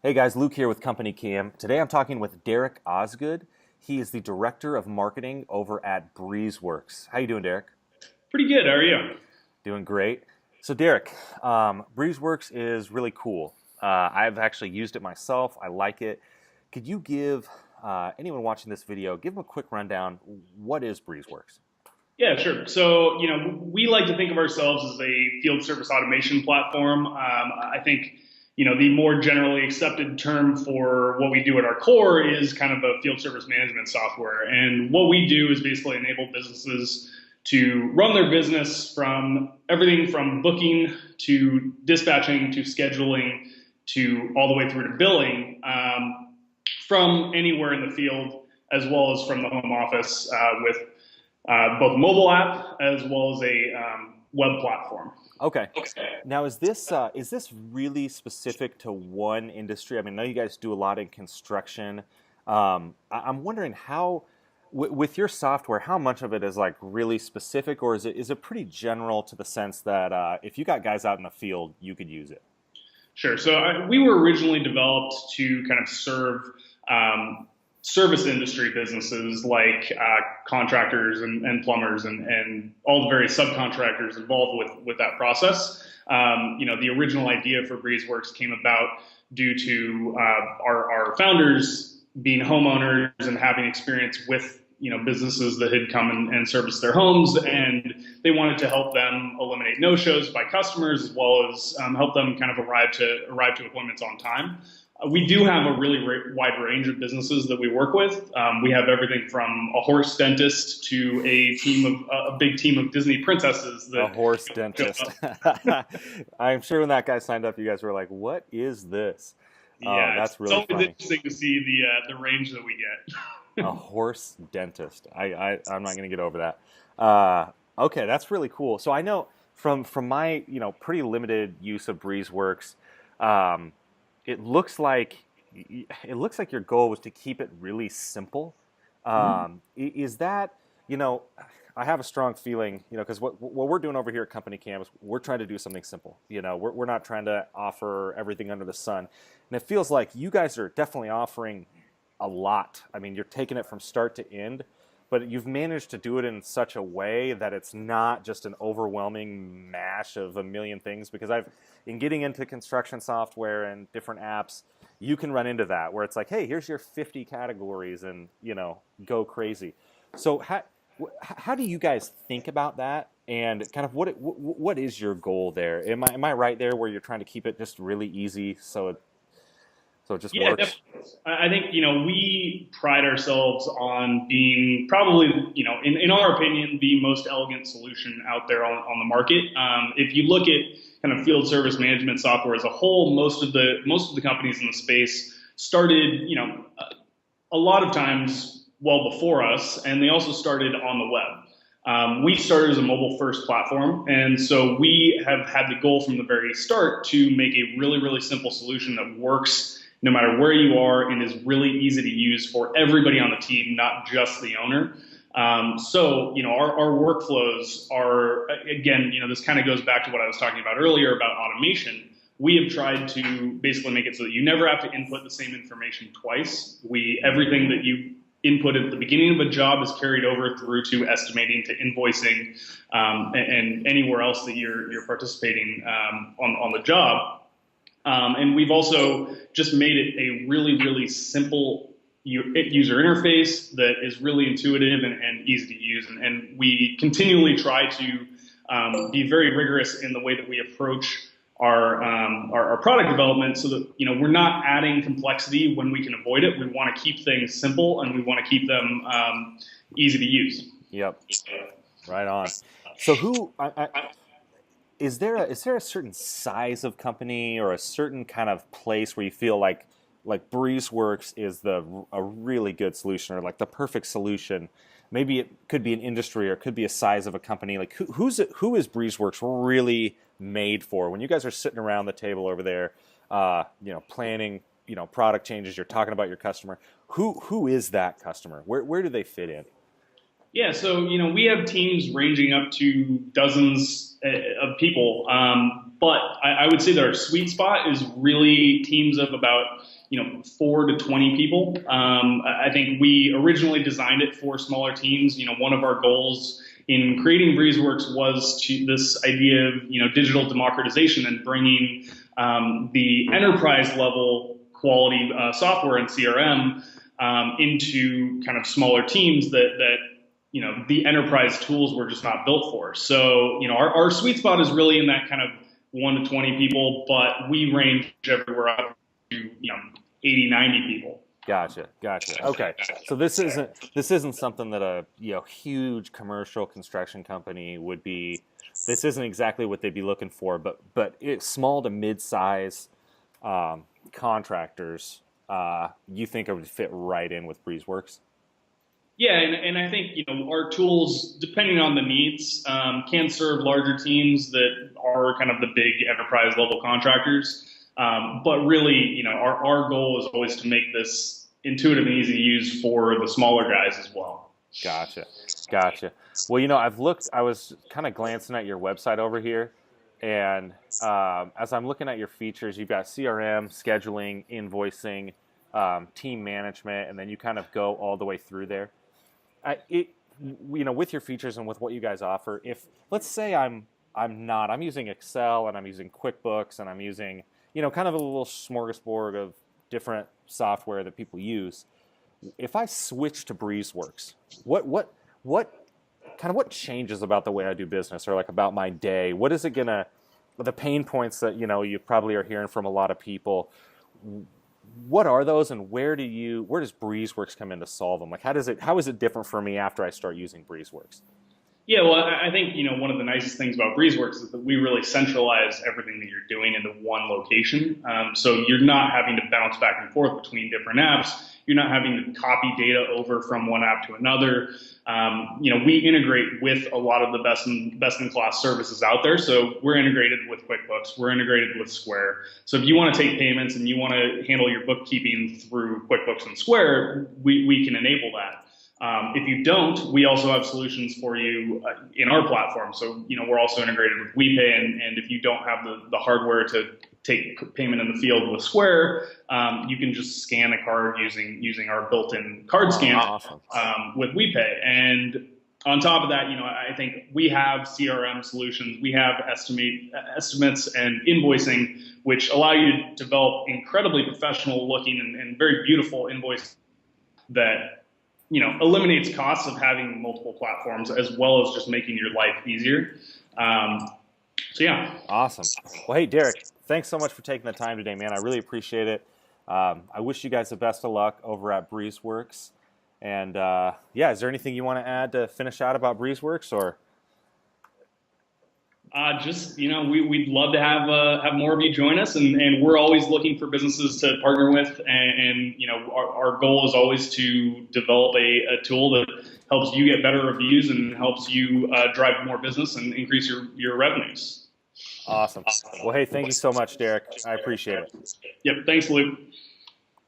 Hey guys, Luke here with Companycam. Today I'm talking with Derek Osgood. He is the Director of Marketing over at Breezeworks. How you doing, Derek? Pretty good. How are you? Doing great. So Derek, Breezeworks is really cool. I've actually used it myself. I like it. Could you give anyone watching this video, give them a quick rundown? What is Breezeworks? Yeah, sure. So, we like to think of ourselves as a field service automation platform. I think, the more generally accepted term for what we do at our core is kind of a field service management software. And what we do is basically enable businesses to run their business from everything from booking to dispatching to scheduling to all the way through to billing from anywhere in the field as well as from the home office with both mobile app as well as a web platform. Okay. Now, is this really specific to one industry? I mean, I know you guys do a lot in construction. I'm wondering how, with your software, how much of it is like really specific, or is it pretty general to the sense that if you got guys out in the field, you could use it? Sure. So we were originally developed to kind of serve service industry businesses like contractors and plumbers and all the various subcontractors involved with that process. The original idea for Breezeworks came about due to our founders being homeowners and having experience with businesses that had come and serviced their homes, and they wanted to help them eliminate no-shows by customers as well as help them kind of arrive to appointments on time. We do have a really wide range of businesses that we work with. We have everything from a horse dentist to a big team of Disney princesses. A horse dentist. I'm sure when that guy signed up, you guys were like, "What is this?" Oh, Yeah, that's it's really always funny. interesting to see the range that we get. A horse dentist. I'm not going to get over that. Okay, that's really cool. So I know from my pretty limited use of BreezeWorks, um, it looks like it looks like your goal was to keep it really simple. Is that you know? I have a strong feeling, because what we're doing over here at Company Cam is we're trying to do something simple. We're not trying to offer everything under the sun, and it feels like you guys are definitely offering a lot. I mean, you're taking it from start to end, but you've managed to do it in such a way that it's not just an overwhelming mash of a million things. Because in getting into construction software and different apps, you can run into that where it's like, hey, here's your 50 categories and, go crazy. So how do you guys think about that? And kind of what is your goal there? Am I right there where you're trying to keep it just really easy so it just Yeah, works? definitely. I think, we pride ourselves on being probably, in our opinion, the most elegant solution out there on the market. If you look at kind of field service management software as a whole, most of the companies in the space started, a lot of times well before us, and they also started on the web. We started as a mobile first platform, and so we have had the goal from the very start to make a really, really simple solution that works no matter where you are and is really easy to use for everybody on the team, not just the owner. Our workflows are, again, this kind of goes back to what I was talking about earlier about automation. We have tried to basically make it so that you never have to input the same information twice. Everything that you input at the beginning of a job is carried over through to estimating to invoicing and anywhere else that you're participating on the job. And we've also just made it a really, really simple user interface that is really intuitive and easy to use. And we continually try to be very rigorous in the way that we approach our product development so that we're not adding complexity when we can avoid it. We want to keep things simple and we want to keep them easy to use. Yep, right on. So is there a certain size of company or a certain kind of place where you feel like BreezeWorks is a really good solution or like the perfect solution? Maybe it could be an industry or it could be a size of a company. Like who is BreezeWorks really made for? When you guys are sitting around the table over there, planning, product changes, you're talking about your customer. Who is that customer? Where do they fit in? Yeah, so we have teams ranging up to dozens of people, But I would say that our sweet spot is really teams of about 4 to 20 people. I think we originally designed it for smaller teams. One of our goals in creating Breezeworks was this idea of digital democratization and bringing the enterprise level quality software and CRM into kind of smaller teams that the enterprise tools were just not built for. So our sweet spot is really in that kind of 1 to 20 people, but we range everywhere up to 80, 90 people. Gotcha. Okay, so this isn't something that a huge commercial construction company would be. This isn't exactly what they'd be looking for, but it's small to mid-size contractors. You think it would fit right in with Breezeworks? Yeah, and I think our tools, depending on the needs, can serve larger teams that are kind of the big enterprise level contractors. But really, our goal is always to make this intuitive and easy to use for the smaller guys as well. Gotcha. Well, I was kind of glancing at your website over here, and as I'm looking at your features, you've got CRM, scheduling, invoicing, team management, and then you kind of go all the way through there. With your features and with what you guys offer, if let's say I'm using Excel and I'm using QuickBooks and I'm using kind of a little smorgasbord of different software that people use. If I switch to Breezeworks, what changes about the way I do business or like about my day? What is it the pain points that you probably are hearing from a lot of people? What are those, and where does Breezeworks come in to solve them? Like how is it different for me after I start using Breezeworks? Yeah, well, I think one of the nicest things about Breezeworks is that we really centralize everything that you're doing into one location. So you're not having to bounce back and forth between different apps. You're not having to copy data over from one app to another. We integrate with a lot of the best in class services out there. So we're integrated with QuickBooks. We're integrated with Square. So if you want to take payments and you want to handle your bookkeeping through QuickBooks and Square, we can enable that. If you don't, we also have solutions for you in our platform. So, we're also integrated with WePay, and if you don't have the hardware to take payment in the field with Square, you can just scan a card using our built-in card scan with WePay. And on top of that, I think we have CRM solutions. We have estimates and invoicing, which allow you to develop incredibly professional looking and very beautiful invoice that eliminates costs of having multiple platforms, as well as just making your life easier. So yeah. Awesome. Well, hey, Derek, thanks so much for taking the time today, man. I really appreciate it. I wish you guys the best of luck over at Breezeworks. And is there anything you want to add to finish out about Breezeworks, or? We'd love to have more of you join us, and we're always looking for businesses to partner with, and our goal is always to develop a tool that helps you get better reviews and helps you drive more business and increase your revenues. Awesome. Well, hey, thank you so much, Derek. I appreciate it. Yep. Thanks, Luke.